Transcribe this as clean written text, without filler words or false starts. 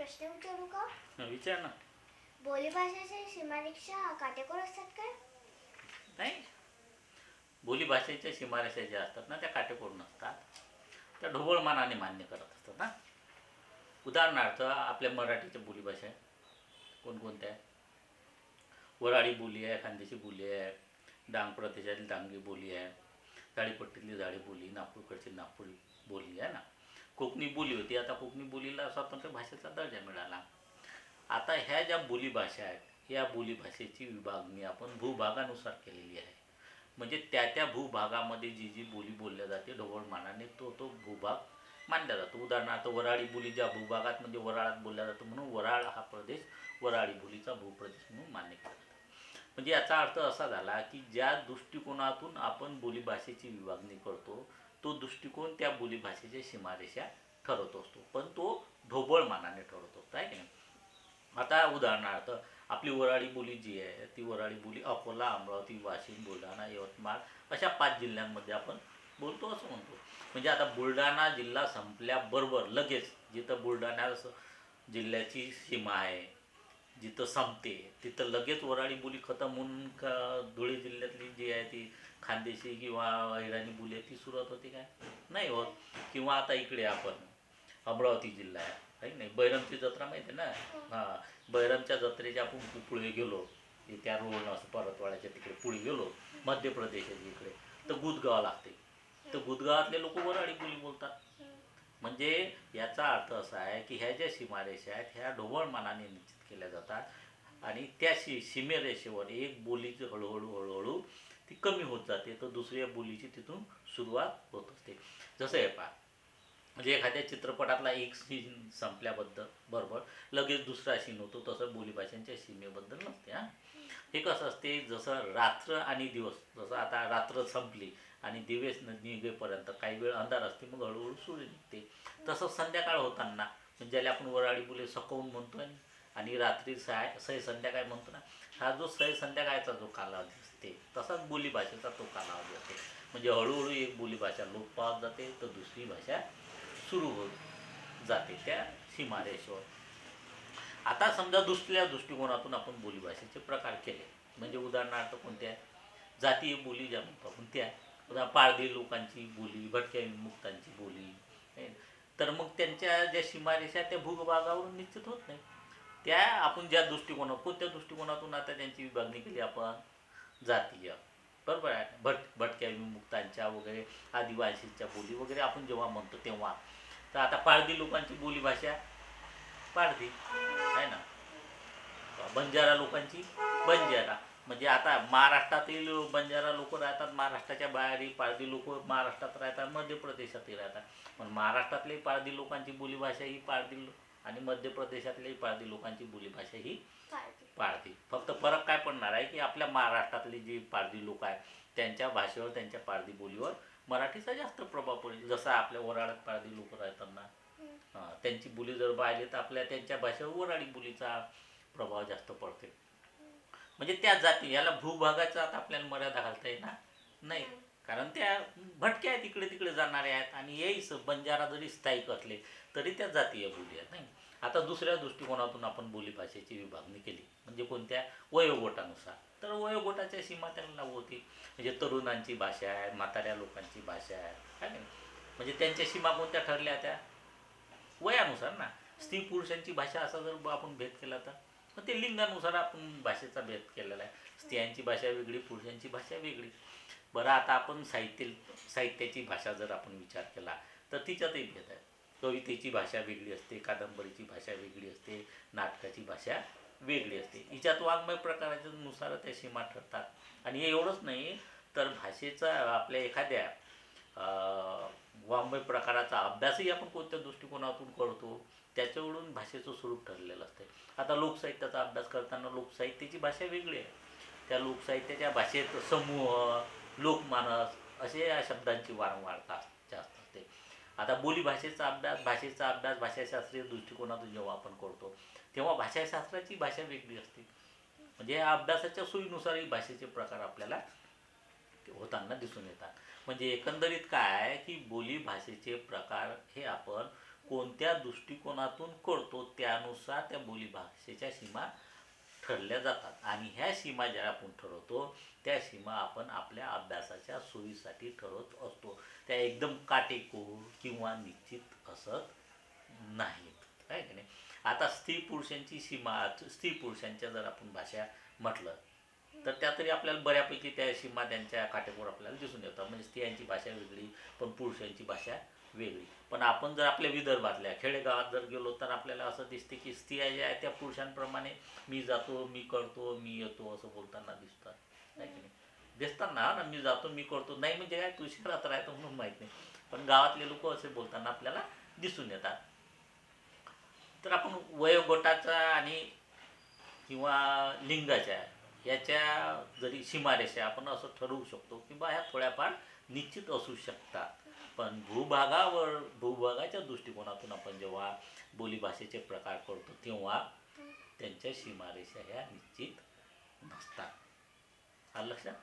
प्रश्न विचारू का? विचार ना. बोलीभाषेच्या सीमारेषा काटेकोर असतात काय? नाही, बोलीभाषेच्या सीमारेषा ज्या असतात ना त्या काटेकोर नसतात, त्या ढोबळमानाने मान्य करत असतात ना. उदाहरणार्थ आपल्या मराठीच्या बोलीभाषा कोणकोणत्या आहे? वऱ्हाडी बोली आहे, खानदेशी बोली आहे, डांग प्रदेशातील डांगी बोली आहे, झाडीपट्टीतली झाडी बोली, नागपूरकडची नागपुरी बोली आहे ना. कोकणी बोली होती, आता कोकणी बोलीला स्वतंत्र भाषेचा दर्जा मिळाला. आता ह्या ज्या बोलीभाषा आहेत या बोलीभाषेची विभागणी आपण भूभागानुसार केलेली आहे. म्हणजे त्या भूभागामध्ये जी जी बोली बोलल्या जाते ढोबळमानाने तो भूभाग मानला जातो. उदाहरणार्थ वऱ्हाडी बोली ज्या भूभागात म्हणजे वऱ्हाडात बोलल्या जातो म्हणून वऱ्हाड हा प्रदेश वऱ्हाडी बोलीचा भूप्रदेश म्हणून मान्य केला जातो. म्हणजे याचा अर्थ असा झाला की ज्या दृष्टिकोनातून आपण बोलीभाषेची विभागणी करतो तो दृष्टिकोन त्या बोलीभाषेच्या सीमारेषा ठरवत असतो, पण तो ढोबळमानाने ठरवतो, आहे की नाही. आता उदाहरणार्थ आपली वऱ्हाडी बोली जी आहे ती वऱ्हाडी बोली अकोला, अमरावती, वाशिम, बुलढाणा, यवतमाळ अशा 5 जिल्ह्यांमध्ये आपण बोलतो असं म्हणतो. म्हणजे आता बुलढाणा जिल्हा संपल्याबरोबर लगेच जिथं बुलढाणा जिल्ह्याची सीमा आहे जिथं संपते तिथं लगेच वऱ्हाडी बोली खतम होऊन धुळे जिल्ह्यातली जी आहे ती खानदेशी किंवा अहिराणी बोली आहे ती सुरुवात होते काय? नाही होत. किंवा आता इकडे आपण अमरावती जिल्हा आहे नाही, बैरमची जत्रा माहिती आहे ना. हां, बैरमच्या जत्रेच्या आपण पुढे गेलो त्या रोडनं असं परतवाड्याच्या तिकडे पुढे गेलो मध्य प्रदेशाच्या इकडे तर गुदगाव लागते, तर गुदगावातले लोक वऱ्हाडी बोली बोलतात. म्हणजे याचा अर्थ असा आहे की ह्या ज्या सीमारेषा आहेत ह्या ढोबळमानाने निश्चित केल्या जातात आणि त्या सीमेरेषेवर एक बोलीची हळूहळू ती कमी होत जाते तर दुसऱ्या बोलीची तिथून सुरुवात होत असते. जसं आहे पहा, म्हणजे एखाद्या चित्रपटातला एक सीन संपल्याबद्दल बरोबर लगेच दुसरा सीन होतो, तसं बोलीभाषांच्या सीमेबद्दल नसते. हां, हे कसं असते, जसं रात्र आणि दिवस, जसं आता रात्र संपली आणि दिवस निघेपर्यंत काही वेळ अंधार असते मग हळूहळू सूर्य निघते, तसं संध्याकाळ होताना म्हणजे ज्याला आपण वऱ्हाडी बोली सकवून म्हणतो आणि रात्री सय संध्याकाळ म्हणतो ना, हा जो सय संध्याकाळचा जो कालावधी असते तसाच बोलीभाषेचा तो कालावधी असते. म्हणजे हळूहळू एक बोलीभाषा लोप पावत जाते तर दुसरी भाषा सुरू होत जाते त्या सीमारेषेवर. आता समजा दुसऱ्या दृष्टिकोनातून आपण बोलीभाषेचे प्रकार केले, म्हणजे उदाहरणार्थ कोणत्या जातीय बोली ज्या म्हणतो आपण त्या, उदाहरण पारधी लोकांची बोली, भटक्या विमुक्तांची बोली, तर मग त्यांच्या ज्या सीमारेषा त्या भूभागावरून निश्चित होत नाही. त्या आपण ज्या कोणत्या दृष्टिकोनातून आता त्यांची विभागणी केली आपण, जातीय, बरोबर आहे. भटक्या विमुक्तांच्या वगैरे आदिवासीच्या बोली वगैरे आपण जेव्हा म्हणतो तेव्हा, तर आता पारधी लोकांची बोलीभाषा पारधी आहे ना, बंजारा लोकांची बंजारा. म्हणजे आता महाराष्ट्रातील बंजारा लोक राहतात महाराष्ट्राच्या बाहेरही, पारधी लोक महाराष्ट्रात राहतात, मध्य प्रदेशातही राहतात, पण महाराष्ट्रातली पारधी लोकांची बोलीभाषा ही पारधी आणि मध्य प्रदेशातली पारधी लोकांची बोलीभाषा ही पारधी. फक्त फरक काय पडणार आहे की आपल्या महाराष्ट्रातली जी पारधी लोक आहेत त्यांच्या भाषेवर, त्यांच्या पारधी बोलीवर मराठीचा जास्त प्रभाव पडेल. जसं आपल्या वऱ्हाडात पारधी लोक राहतात ना, त्यांची बोली जर पाहिली तर आपल्या त्यांच्या भाषेवर वऱ्हाडी बोलीचा प्रभाव जास्त पडते. म्हणजे त्या जाती याला भूभागाचा आता आपल्याला मर्यादा घालता येणार नाही, कारण त्या भटक्या आहेत, इकडे तिकडे जाणारे आहेत आणि हेच बंजारा जरी स्थायिक असले तरी त्या जातीय बोली आहेत. नाही, आता दुसऱ्या दृष्टिकोनातून आपण बोलीभाषेची विभागणी केली म्हणजे कोणत्या वयोगटानुसार, तर वयोगटाच्या सीमा त्यांना लागू होती. म्हणजे तरुणांची भाषा आहे, म्हाताऱ्या लोकांची भाषा आहे ना, म्हणजे त्यांच्या सीमा कोणत्या ठरल्या त्या वयानुसार ना. स्त्री पुरुषांची भाषा असा जर आपण भेद केला तर मग ते लिंगानुसार आपण भाषेचा भेद केलेला आहे. स्त्रियांची भाषा वेगळी, पुरुषांची भाषा वेगळी. बरं, आता आपण साहित्याची भाषा जर आपण विचार केला तर तिच्यातही भेद आहे. कवितेची भाषा वेगळी असते, कादंबरीची भाषा वेगळी असते, नाटकाची भाषा वेगळी असते. हिच्यात वाङ्मय प्रकाराच्या नुसार त्या सीमा ठरतात. आणि हे एवढंच नाही तर भाषेचा आपल्या एखाद्या वाङ्मय प्रकाराचा अभ्यासही आपण कोणत्या दृष्टिकोनातून करतो त्याच्यावरून भाषेचं स्वरूप ठरलेलं असते. आता लोकसाहित्याचा अभ्यास करताना लोकसाहित्याची भाषा वेगळी आहे, त्या लोकसाहित्याच्या भाषेत समूह, लोकमानस असे या शब्दांची वारंवारता जास्त असते. आता बोलीभाषेचा अभ्यास, भाषाशास्त्रीय दृष्टिकोनातून जेव्हा आपण करतो तेव्हा भाषाशास्त्राची भाषा वेगळी असते. म्हणजे या अभ्यासाच्या सोयीनुसारही भाषेचे प्रकार आपल्याला होताना दिसून येतात. म्हणजे एकंदरीत काय की बोली भाषेचे प्रकार हे आपण कोणत्या दृष्टिकोनातून करतो त्यानुसार त्या बोलीभाषेच्या सीमा ठरल्या जातात. आणि ह्या सीमा ज्या आपण ठरवतो त्या सीमा आपण आपल्या अभ्यासाच्या सोयीसाठी ठरवत असतो. त्या एकदम काटेकोर किंवा निश्चित असत नाहीत, आहे की नाही. आता स्त्री पुरुषांची सीमा, स्त्री पुरुषांच्या जर आपण भाषा म्हटलं तर त्या तरी आपल्याला बऱ्यापैकी त्या सीमा त्यांच्या काटेकोर आपल्याला दिसून येतात. म्हणजे स्त्रियांची भाषा वेगळी पण पुरुषांची भाषा वेगळी. पण आपण जर आपल्या विदर्भातल्या खेडेगावात जर गेलो तर आपल्याला असं दिसते की स्त्रिया ज्या आहेत त्या पुरुषांप्रमाणे मी जातो, मी करतो, मी येतो असं बोलताना दिसतात, आहे की नाही. दिसतात ना, मी जातो, मी करतो. नाही म्हणजे काय, तू शहरात राहतो म्हणून माहीत नाही, पण गावातले लोक असे बोलताना आपल्याला दिसून येतात. तर आपण वयोगटाचा आणि किंवा लिंगाच्या याच्या जरी सीमारेषा आपण असं ठरवू शकतो की बा ह्या थोड्याफार निश्चित असू शकतात. पण भूभागाच्या दृष्टिकोनातून आपण जेव्हा बोलीभाषेचे प्रकार करतो तेव्हा त्यांच्या सीमारेषा ह्या निश्चित नसतात. आलं लक्षात.